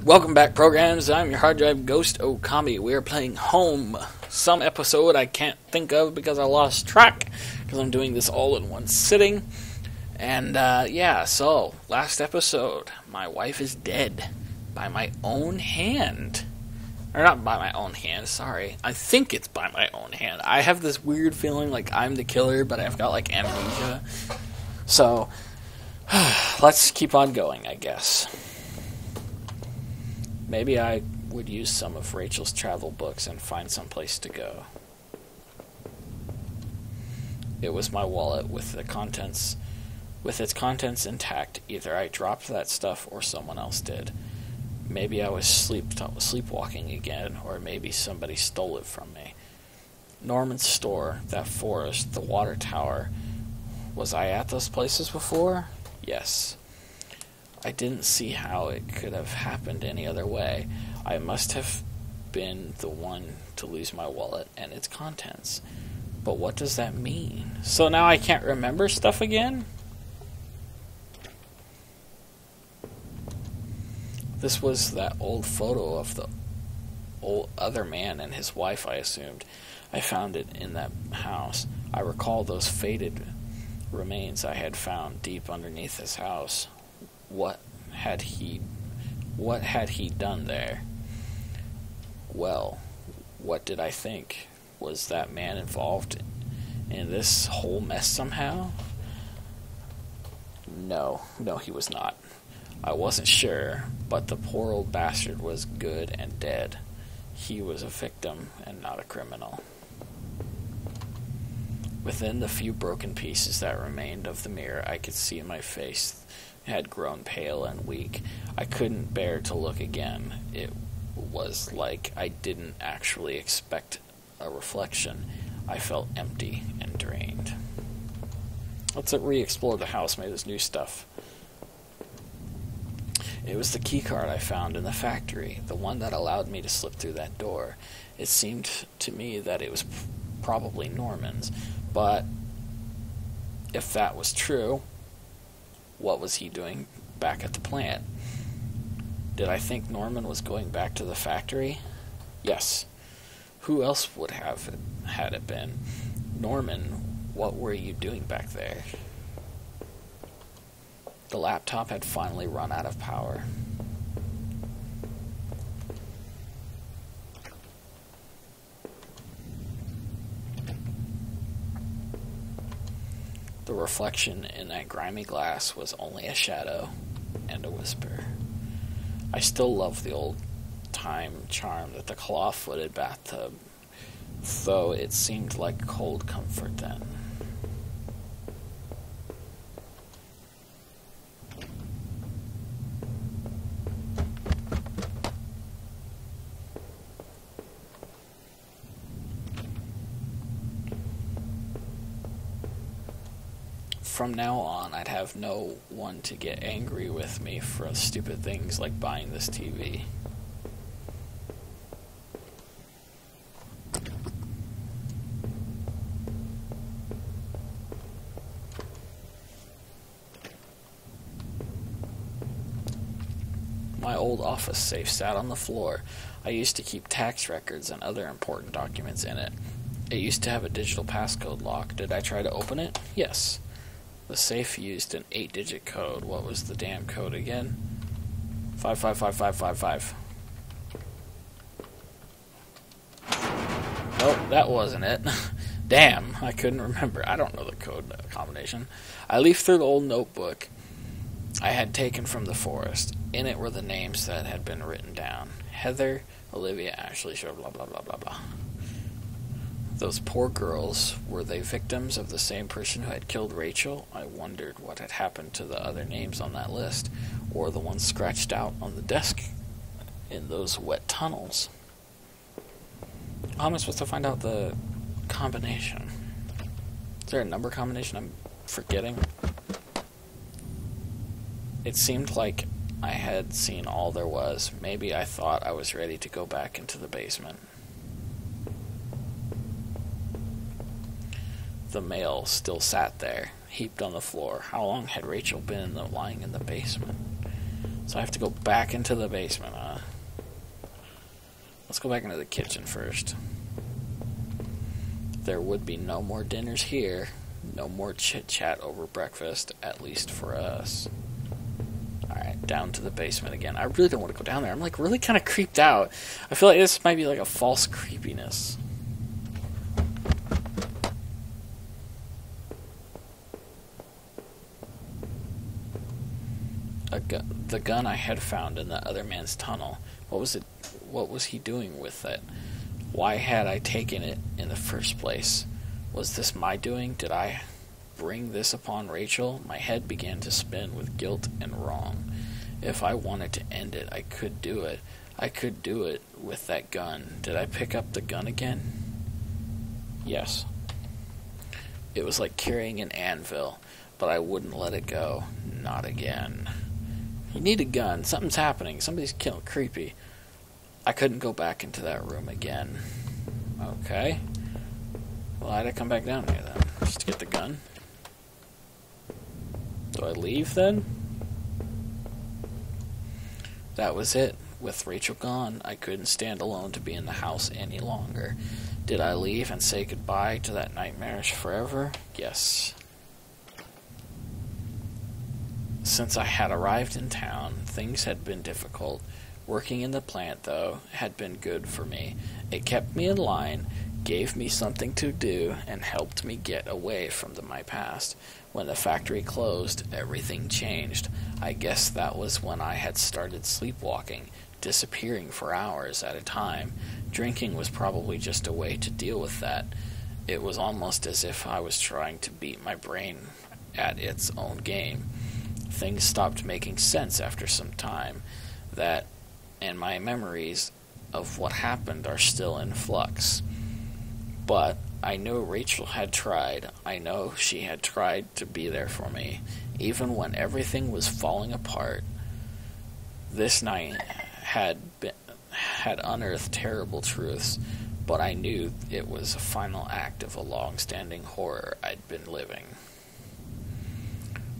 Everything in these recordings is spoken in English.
Welcome back, programs. I'm your hard drive ghost, Okami. We are playing Home. Some episode I can't think of because I lost track, because I'm doing this all in one sitting. And, so, last episode, my wife is dead by my own hand. Or not by my own hand, sorry. I think it's by my own hand. I have this weird feeling like I'm the killer, but I've got, like, amnesia. So, let's keep on going, I guess. Maybe I would use some of Rachel's travel books and find some place to go. It was my wallet with its contents intact. Either I dropped that stuff or someone else did. Maybe I was sleepwalking again, or maybe somebody stole it from me. Norman's store, that forest, the water tower. Was I at those places before? Yes. I didn't see how it could have happened any other way. I must have been the one to lose my wallet and its contents. But what does that mean? So now I can't remember stuff again? This was that old photo of the old other man and his wife, I assumed. I found it in that house. I recall those faded remains I had found deep underneath his house. What had he done there? Well, what did I think? Was that man involved in this whole mess somehow? No, he was not. I wasn't sure, but the poor old bastard was good and dead. He was a victim and not a criminal. Within the few broken pieces that remained of the mirror, I could see my face had grown pale and weak. I couldn't bear to look again. It was like I didn't actually expect a reflection. I felt empty and drained. Let's re-explore the house made of new stuff. It was the keycard I found in the factory, the one that allowed me to slip through that door. It seemed to me that it was probably Norman's, but if that was true, what was he doing back at the plant? Did I think Norman was going back to the factory? Yes. Who else would have it, had it been? Norman, what were you doing back there? The laptop had finally run out of power. The reflection in that grimy glass was only a shadow and a whisper. I still love the old-time charm that the claw-footed bathtub, though it seemed like cold comfort then. From now on, I'd have no one to get angry with me for stupid things like buying this TV. My old office safe sat on the floor. I used to keep tax records and other important documents in it. It used to have a digital passcode lock. Did I try to open it? Yes. The safe used an 8-digit code. What was the damn code again? 555555. Nope, that wasn't it. Damn, I couldn't remember. I don't know the code combination. I leafed through the old notebook I had taken from the forest. In it were the names that had been written down. Heather, Olivia, Ashley, blah blah blah blah blah. Those poor girls, were they victims of the same person who had killed Rachel? I wondered what had happened to the other names on that list, or the ones scratched out on the desk in those wet tunnels. How am I supposed to find out the combination? Is there a number combination I'm forgetting? It seemed like I had seen all there was. Maybe I thought I was ready to go back into the basement. The mail still sat there, heaped on the floor. How long had Rachel been lying in the basement? So I have to go back into the basement, huh? Let's go back into the kitchen first. There would be no more dinners here. No more chit-chat over breakfast, at least for us. Alright, down to the basement again. I really don't want to go down there. I'm like really kind of creeped out. I feel like this might be like a false creepiness. The gun I had found in the other man's tunnel. What was it? What was he doing with it? Why had I taken it in the first place? Was this my doing? Did I bring this upon Rachel? My head began to spin with guilt and wrong. If I wanted to end it, I could do it. I could do it with that gun. Did I pick up the gun again? Yes. It was like carrying an anvil, but I wouldn't let it go. Not again. You need a gun. Something's happening. Somebody's killing creepy. I couldn't go back into that room again. Okay. Well, I'd come back down here then, just to get the gun. Do I leave then? That was it. With Rachel gone, I couldn't stand alone to be in the house any longer. Did I leave and say goodbye to that nightmarish forever? Yes. Since I had arrived in town, things had been difficult. Working in the plant, though, had been good for me. It kept me in line, gave me something to do, and helped me get away from my past. When the factory closed, everything changed. I guess that was when I had started sleepwalking, disappearing for hours at a time. Drinking was probably just a way to deal with that. It was almost as if I was trying to beat my brain at its own game. Things stopped making sense after some time. That and my memories of what happened are still in flux. But I know Rachel had tried. I know she had tried to be there for me, even when everything was falling apart. This night had unearthed terrible truths, but I knew it was a final act of a long-standing horror I'd been living.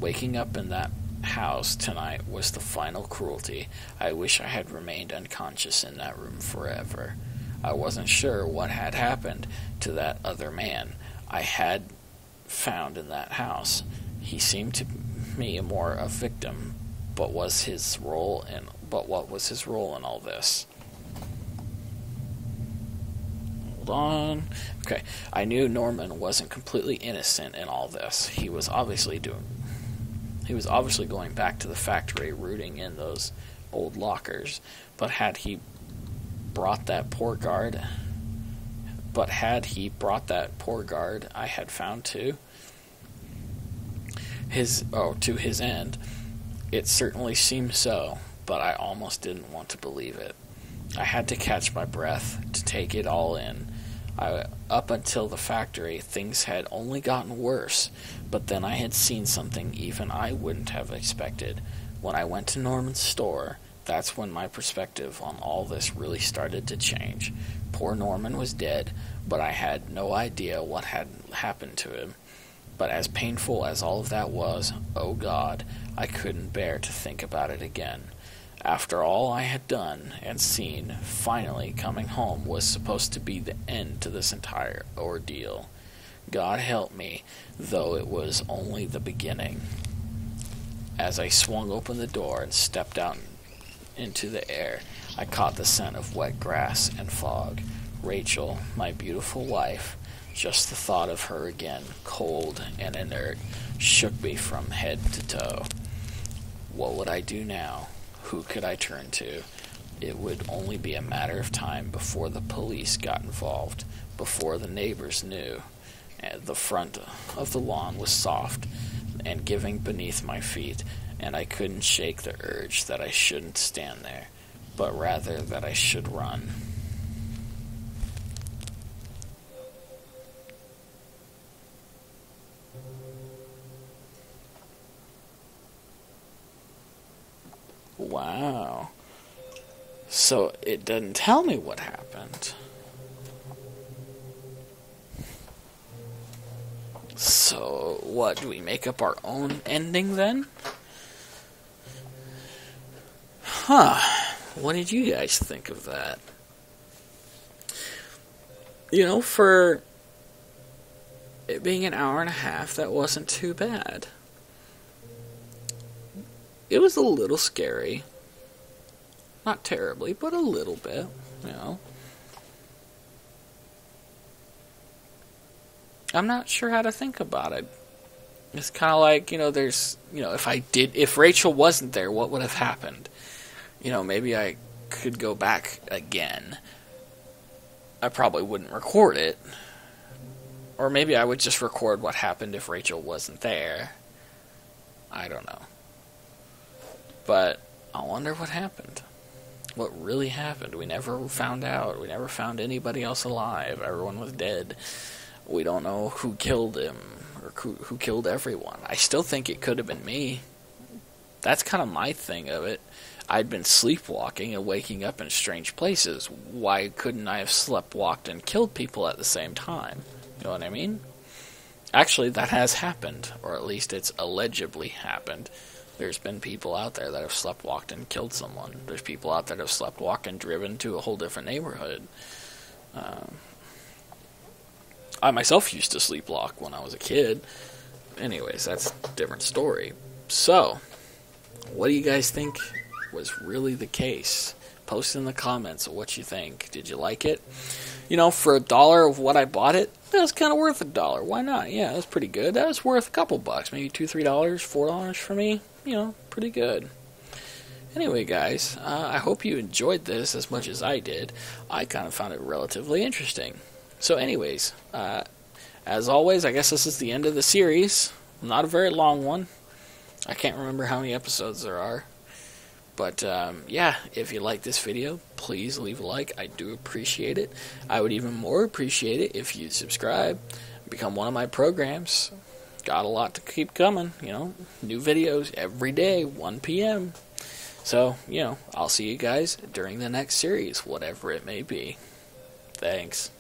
Waking up in that house tonight was the final cruelty. I wish I had remained unconscious in that room forever. I wasn't sure what had happened to that other man I had found in that house. He seemed to me more a victim, but what was his role in all this? Hold on. Okay, I knew Norman wasn't completely innocent in all this. He was obviously going back to the factory, rooting in those old lockers. But had he brought that poor guard I had found to his end? It certainly seemed so, but I almost didn't want to believe it. I had to catch my breath to take it all in. Up until the factory, things had only gotten worse, but then I had seen something even I wouldn't have expected. When I went to Norman's store, that's when my perspective on all this really started to change. Poor Norman was dead, but I had no idea what had happened to him. But as painful as all of that was, oh God, I couldn't bear to think about it again. After all I had done and seen, finally coming home was supposed to be the end to this entire ordeal. God help me, though it was only the beginning. As I swung open the door and stepped out into the air, I caught the scent of wet grass and fog. Rachel, my beautiful wife, just the thought of her again, cold and inert, shook me from head to toe. What would I do now? Who could I turn to? It would only be a matter of time before the police got involved, before the neighbors knew. The front of the lawn was soft and giving beneath my feet, and I couldn't shake the urge that I shouldn't stand there, but rather that I should run. Wow. So it doesn't tell me what happened. So what, do we make up our own ending then? Huh. What did you guys think of that? For it being an hour and a half, that wasn't too bad. It was a little scary. Not terribly, but a little bit. I'm not sure how to think about it. It's kind of like, if Rachel wasn't there, what would have happened? Maybe I could go back again. I probably wouldn't record it. Or maybe I would just record what happened if Rachel wasn't there. I don't know. But I wonder what happened. What really happened? We never found out. We never found anybody else alive. Everyone was dead. We don't know who killed him or who killed everyone. I still think it could have been me. That's kind of my thing of it. I'd been sleepwalking and waking up in strange places. Why couldn't I have sleptwalked and killed people at the same time? You know what I mean? Actually, that has happened, or at least it's allegedly happened. There's been people out there that have sleptwalked and killed someone. There's people out there that have sleptwalked and driven to a whole different neighborhood. I myself used to sleepwalk when I was a kid. Anyways, that's a different story. So, what do you guys think was really the case? Post in the comments what you think. Did you like it? For $1 of what I bought it, that was kind of worth $1. Why not? Yeah, that was pretty good. That was worth a couple bucks. Maybe $2, $3, $4 for me. Pretty good. Anyway, guys, I hope you enjoyed this as much as I did. I kind of found it relatively interesting. So anyways, as always, I guess this is the end of the series. Not a very long one. I can't remember how many episodes there are. But, if you like this video, please leave a like. I do appreciate it. I would even more appreciate it if you'd subscribe, become one of my programs. Got a lot to keep coming, new videos every day, 1 p.m. So, I'll see you guys during the next series, whatever it may be. Thanks.